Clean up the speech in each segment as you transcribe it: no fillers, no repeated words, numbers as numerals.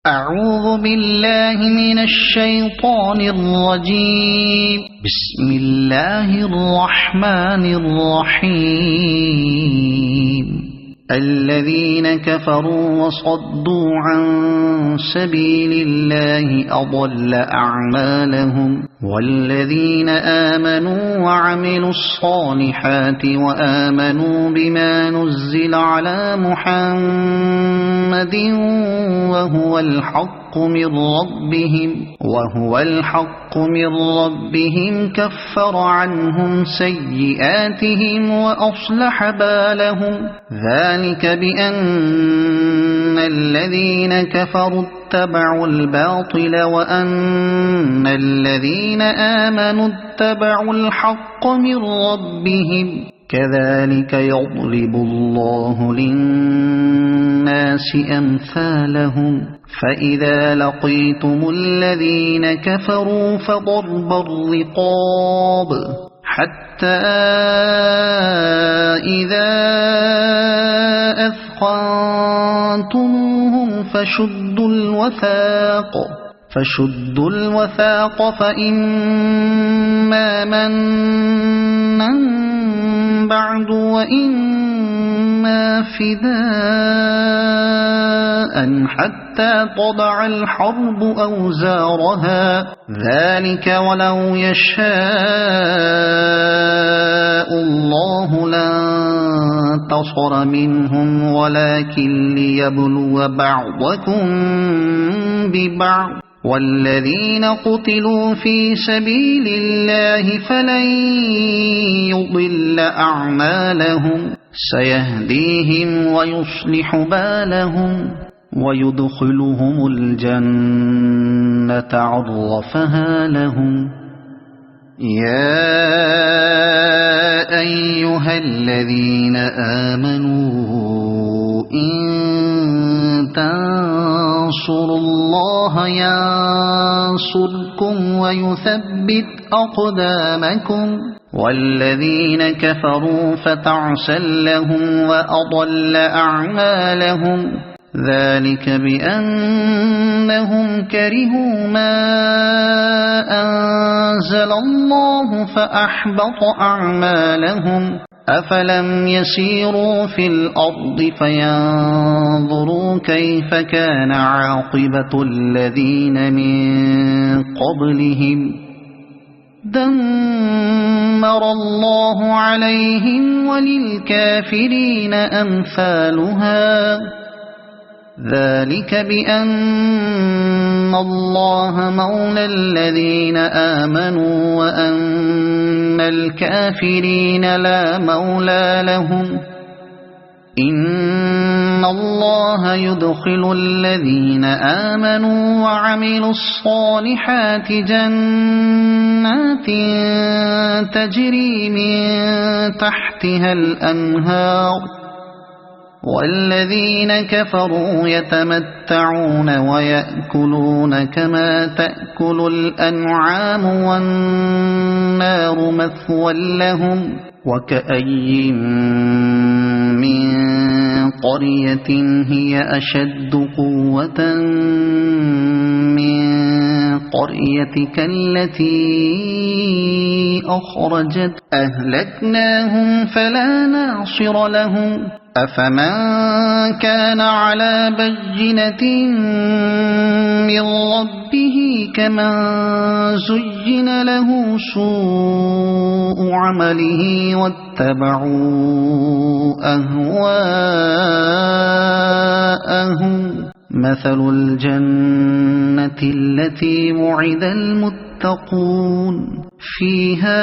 أعوذ بالله من الشيطان الرجيم. بسم الله الرحمن الرحيم. الذين كفروا وصدوا عن سبيل الله أضل أعمالهم، والذين آمنوا وعملوا الصالحات وآمنوا بما نزل على محمد وهو الحق من ربهم كفر عنهم سيئاتهم وأصلح بالهم. ذلك بأن الذين كفروا اتبعوا الباطل وأن الذين آمنوا اتبعوا الحق من ربهم. كذلك يضرب الله للناس أمثالهم. فإذا لقيتم الذين كفروا فضرب الرقاب حتى إذا أثخنتموهم فشدوا الوثاق فإما منا بعد وإما فداء حتى تضع الحرب أوزارها. ذلك ولو يشاء الله لانتصر منهم ولكن ليبلو بعضكم ببعض. والذين قتلوا في سبيل الله فلن يضل أعمالهم سيهديهم ويصلح بالهم ويدخلهم الجنة عرفها لهم. يا أيها الذين آمنوا إن تنصروا الله ينصركم ويثبت أقدامكم. والذين كفروا فتعسا لهم وأضل أعمالهم. ذلك بأنهم كرهوا ما أنزل الله فأحبط أعمالهم. أفلم يسيروا في الأرض فينظروا كيف كان عاقبة الذين من قبلهم. دمر الله عليهم وللكافرين أمثالها. ذلك بأن الله مولى الذين آمنوا وأن الكافرين لا مولى لهم. إن الله يدخل الذين آمنوا وعملوا الصالحات جنات تجري من تحتها الأنهار. والذين كفروا يتمتعون ويأكلون كما تأكل الأنعام والنار مثوى لهم. وكأي من قرية هي أشد قوة من قريتك التي أخرجت أهلكناهم فلا ناصر لهم. أفمن كان على بينة من ربه كمن زين له سوء عمله واتبعوا أهواءهم. مثل الجنة التي وعد المتقون فيها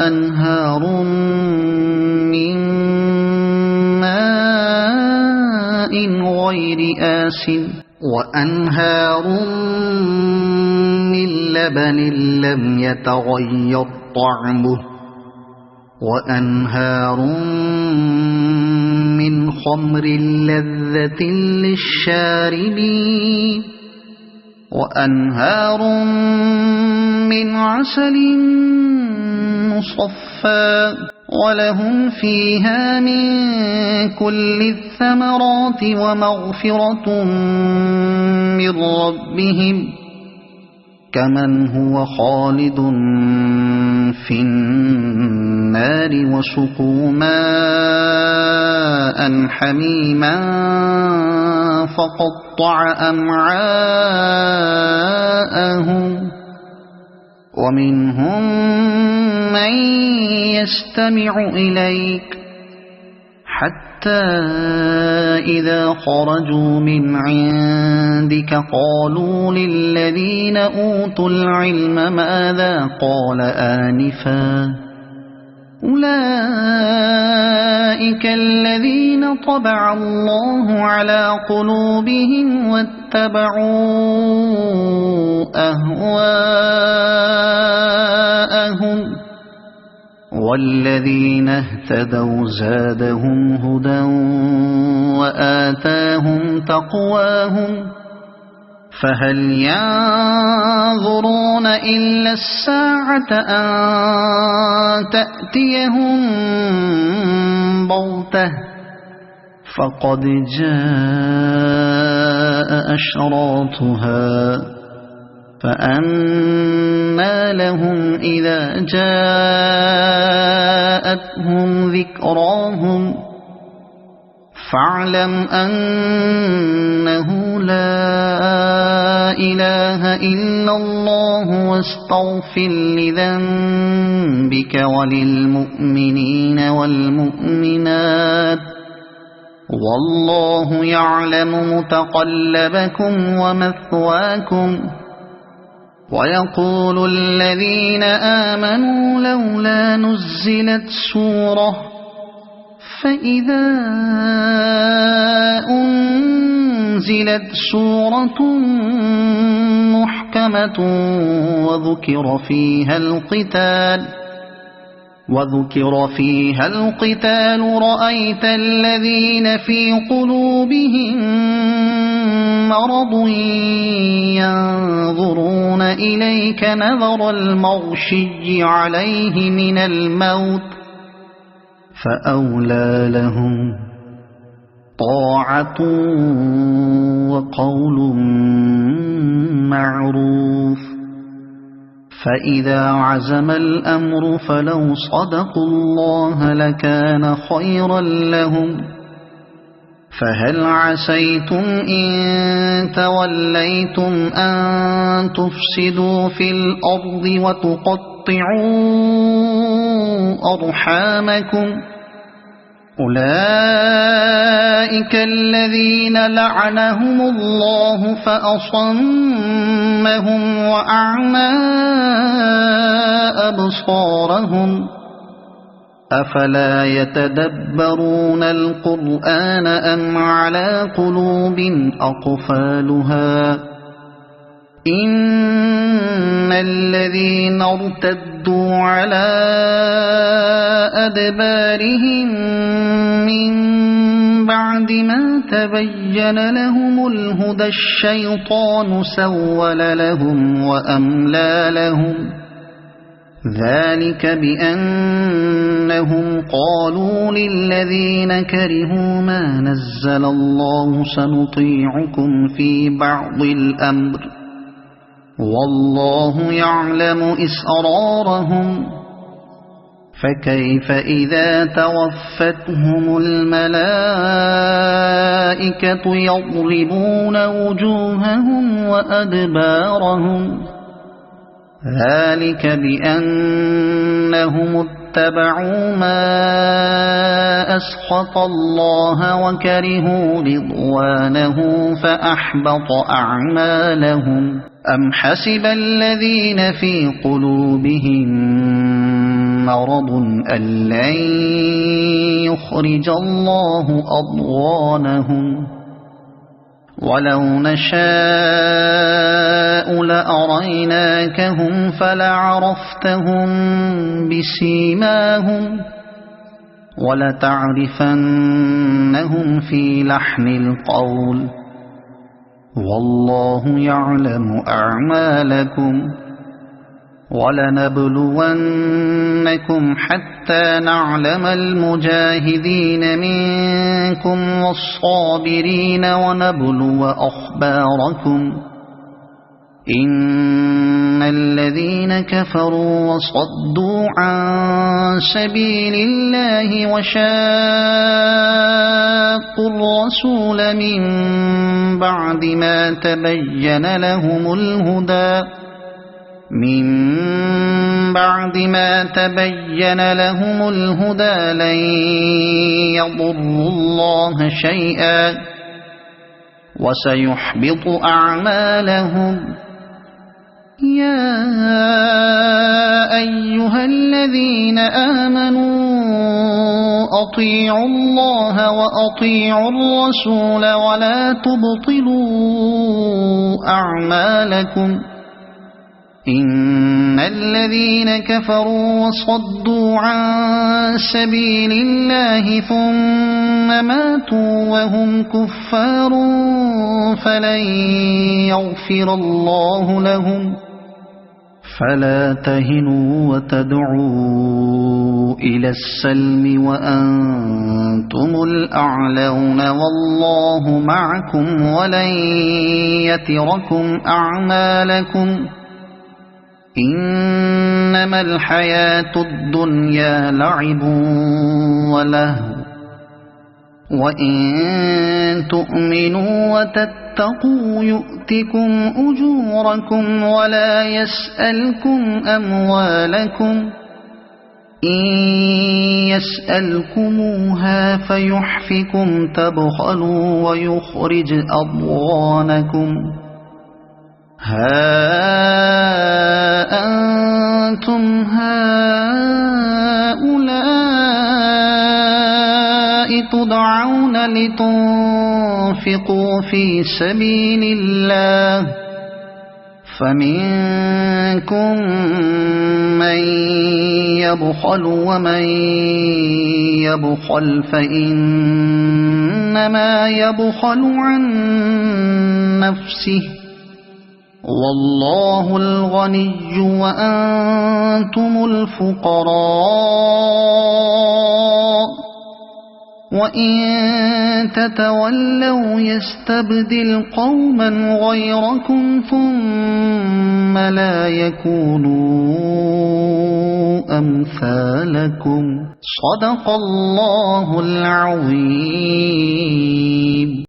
أنهار من ماء غير آسن وأنهار من لبن لم يتغير طعمه وأنهار من خمر لذة للشاربين وأنهار من عسل مصفى ولهم فيها من كل الثمرات ومغفرة من ربهم كمن هو خالد في النار وسقوا ماء حميما فقطع أمعاءهم ومنهم من يستمع إليك حتى إذا خرجوا من عندك قالوا للذين أوتوا العلم ماذا قال آنفا أولئك الذين طبع الله على قلوبهم واتبعوا أهواءهم والذين اهتدوا زادهم هدى وآتاهم تقواهم فهل ينظرون إلا الساعة أن تأتيهم بغتة فقد جاء أشراطها فأنى لهم إذا جاءتهم ذكراهم فاعلم أنه لا إله إلا الله واستغفر لذنبك وللمؤمنين والمؤمنات والله يعلم متقلبكم ومثواكم ويقول الذين آمنوا لولا نزلت سورة فإذا أنزلت سورة محكمة وذكر فيها القتال رأيت الذين في قلوبهم مرض ينظرون إليك نظر المغشي عليه من الموت فأولى لهم طاعة وقول معروف فإذا عزم الأمر فلو صدقوا الله لكان خيرا لهم فهل عسيتم إن توليتم أن تفسدوا في الأرض وتقطعوا أرحامكم أولئك الذين لعنهم الله فأصمهم وأعمى أبصارهم أفلا يتدبرون القرآن أم على قلوب أقفالها إن الذين ارتدوا على أدبارهم من بعد ما تبين لهم الهدى الشيطان سول لهم وأملى لهم ذلك بأنهم قالوا للذين كرهوا ما نزل الله سنطيعكم في بعض الأمر والله يعلم إسرارهم فكيف إذا توفتهم الملائكة يضربون وجوههم وأدبارهم ذلك بأنهم اتبعوا ما أسخط الله وكرهوا رضوانه فأحبط أعمالهم أم حسب الذين في قلوبهم مرض أن لن يخرج الله أضغانهم ولو نشاء لأريناكهم فلعرفتهم بسيماهم ولتعرفنهم في لحن القول والله يعلم أعمالكم وَلَنَبْلُوَنَّكُمْ حَتَّى نَعْلَمَ الْمُجَاهِدِينَ مِنكُمْ وَالصَّابِرِينَ وَنَبْلُوَ أَخْبَارَكُمْ إِنَّ الَّذِينَ كَفَرُوا وَصَدُّوا عَن سَبِيلِ اللَّهِ وَشَاقُّوا الرَّسُولَ مِن بَعْدِ مَا تَبَيَّنَ لَهُمُ الْهُدَى لَن يَضُرُّوا اللَّهَ شَيْئًا وَسَيُحْبِطُ أَعْمَالَهُمْ يَا أَيُّهَا الَّذِينَ آمَنُوا أَطِيعُوا اللَّهَ وَأَطِيعُوا الرَّسُولَ وَلَا تُبْطِلُوا أَعْمَالَكُمْ إِنَّ الَّذِينَ كَفَرُوا وَصَدُّوا عَن سَبِيلِ اللَّهِ ثُمَّ مَاتُوا وَهُمْ كُفَّارٌ فَلَن يَغْفِرَ اللَّهُ لَهُمْ فَلَا تَهِنُوا وَتَدْعُوا إِلَى السَّلْمِ وَأَنتُمُ الْأَعْلَوْنَ وَاللَّهُ مَعَكُمْ وَلَن يَتِرَكُمْ أَعْمَالَكُمْ إِنَّمَا الْحَيَاةُ الدُّنْيَا لَعِبٌ وَلَهْوٌ وَإِن تُؤْمِنُوا وَتَتَّقُوا يُؤْتِكُمْ أُجُورَكُمْ وَلَا يَسْأَلْكُمْ أَمْوَالَكُمْ إِن يَسْأَلْكُمُوهَا فَيُحْفِكُمْ تَبْخَلُوا وَيُخْرِجْ أَضْغَانَكُمْ ها أنتم هؤلاء تدعون لتنفقوا في سبيل الله فمنكم من يبخل ومن يبخل فإنما يبخل عن نفسه والله الغني وأنتم الفقراء وإن تتولوا يستبدل قوما غيركم ثم لا يكونوا أمثالكم صدق الله العظيم.